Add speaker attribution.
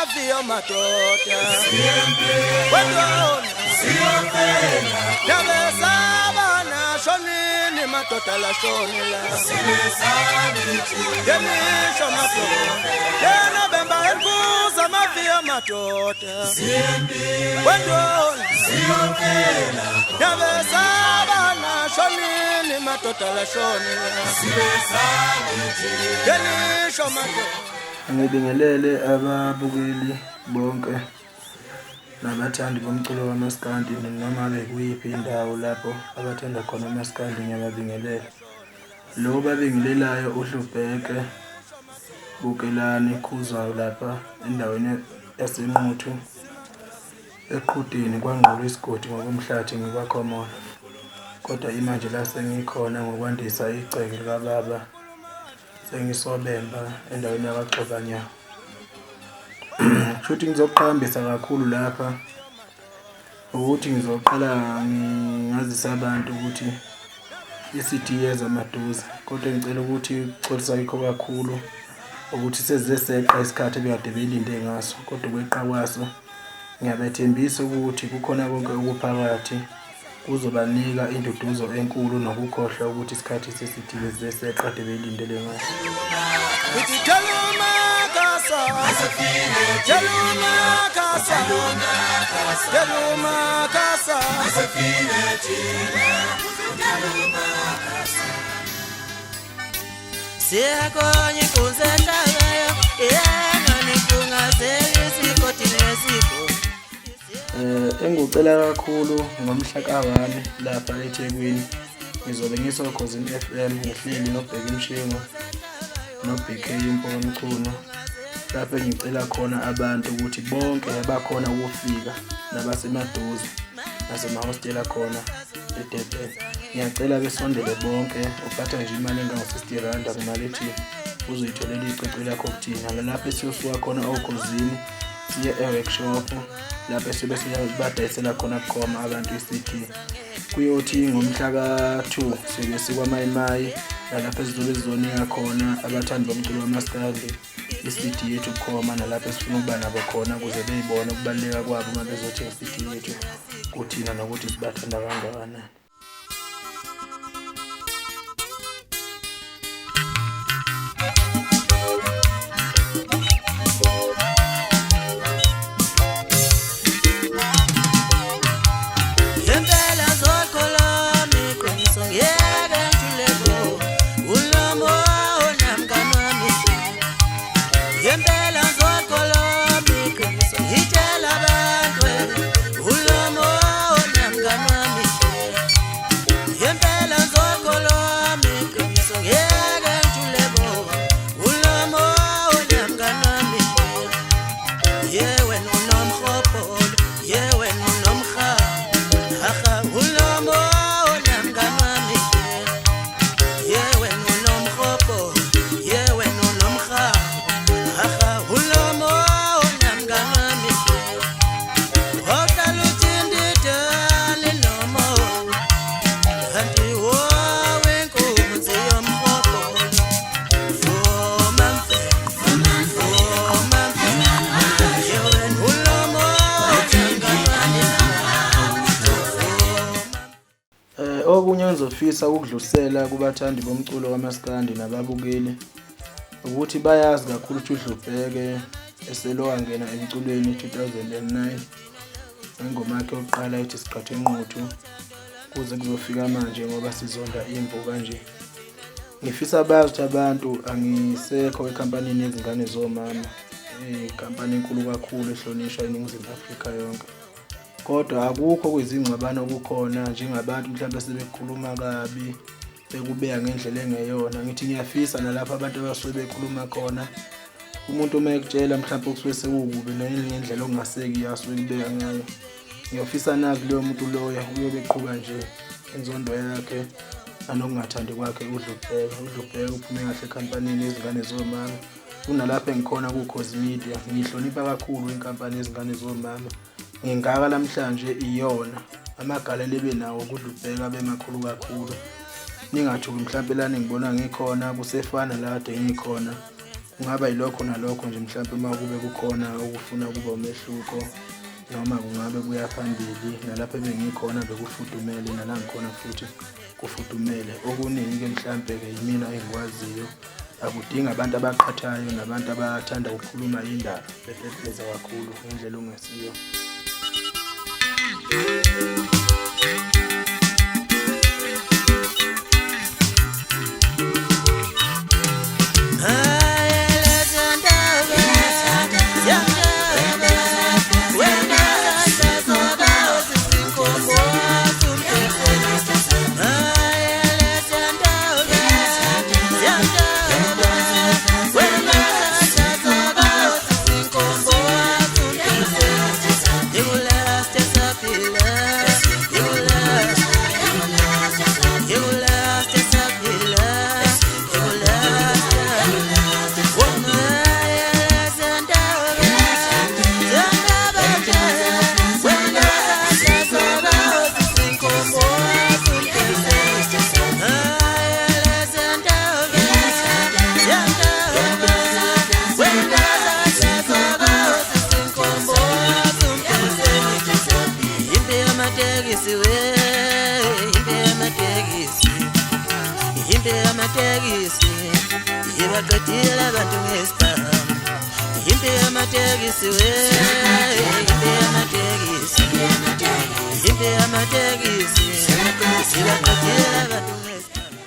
Speaker 1: maviyo madoda wedona siyofela yabesabana shonini madoda la shonela yemisho madoda yena bemba enkuza maviyo madoda wedona siyofela yabesabana shonini madoda la shonela yemisho madoda.
Speaker 2: Ngibingelele ababukeli bonke nabathandi bomculo kaMaskandi noma bekuyiphi indawo lapho abathanda khona uMaskandi ngiyabingelela. Lo babingelelayo uHlubheke Bukelani Khuzayo lapha endaweni yaseNquthu eqhudini kwaNgqulu isigodi ngokumhlathi ngikwakhomona. Kodwa imanje la sengikhona ngokwandisa iceke likababa sengisobemba endaweni yakwaXobanya. Futhi ngizoqhambisa kakhulu lapha ukuthi ngizoqala ngazisa abantu ukuthi iCD yeza maduze, kodwa ngicela ukuthi uxolisa yikho kakhulu ukuthi seziseqa isikhathi ebekade belinde ngaso, kodwa kweqa kwaso ngiyabethembisa ukuthi kukhona konke okuphakathi kuzobanika induduzo enkulu nokukhohlwa ukuthi isikhathi seCD seziseqa kade belindele ngaso.
Speaker 1: Siyakonye kunzendagayo yena nikungazeli isikoti nesiko.
Speaker 2: Engicela kakhulu ngomhla ka-1 lapha eThekwini ngizobe ngisokhosini FM ngihleli noBheki Mshengo noBK Mpokomculo lapho ngicela khona abantu ukuthi bonke abakhona ukufika nabasemaduze nasemahostela khona eDurban. Ngiyacela besondele bonke uphatha nje imali engango-R60 kumali ethi uzoyitholela icece lakho kuthina ngalapho siyosuka khona okhosini siye e-workshop lapho sibe siyabadayisela khona bukhoma abantu iCD. Kuyothi ngomhla ka-2 sibe sikwaMayimayi nalapho sizonika khona abathandi bomculo kaMaskandi iCD yethu bukhoma nalapho sifuna ukuba nabo khona ukuze beyibone ukubaluleka kwabo uma bezothenga iCD yethu kuthina nokuthi sibathanda kangakanani. Okunye ngizofisa ukudlulisela kubathandi bomculo kaMaskandi nababukeli ukuthi bayazi kakhulu ukuthi uHlubheke eselowangena emculweni 2009 ingoma yakhe yokuqala ethi Siqhathe Nquthu kuze kuzofika manje ngoba sizonda imvu kanje. Ngifisa bazi ukuthi abantu angisekho ekhampanini yezingane zomama, ikhampani enkulu kakhulu ehlonishwa eNingizimu Afrika yonke. Kodwa akukho kwezingxabano okukhona njengabantu mhlawumbe sebekhuluma kabi bekubeka ngendlela engeyona. Ngithi ngiyafisa nalapha abantu abasuke bekhuluma khona umuntu uma ekutshela mhlawumbe ukusuke sekukubi ngendlela ongaseki yasuke kubeka ngayo. Ngiyofisa nazi leyo muntu loya uyobeqhubeka nje inzondo yakhe anokungathandi kwakhe uHlubheke uphume kahle ekhampanini yezingane zomama. Kunalapho engikhona kuKhozi Media ngihlonipha kakhulu inkampani yezingane zomama. Ngingaka namhlanje iyona amagalelo benawo kuHlubheke abemakhulu kakhulu. Ningathuki mhlawumbe lana ngibona ngikhona kusefana la kade ngikhona. kungaba yilokho nalokho nje mhlawumbe uma kube kukhona okufuna kuba umehluko noma kungabe kuya phambili nalapho bengikhona bekufudumele nala ngikhona futhi kufudumele. Okuningi mhlawumbe ke yimina engikwaziyo, akudinga abantu abaqhathayo nabantu abathanda ukukhuluma indaba bebhebheza kakhulu ngendlela ongesiyo.
Speaker 1: Ibaqedile abantu ngesikhathi impi yamatekisi we impi yamatekisi ibaqedile abantu ngesikhathi.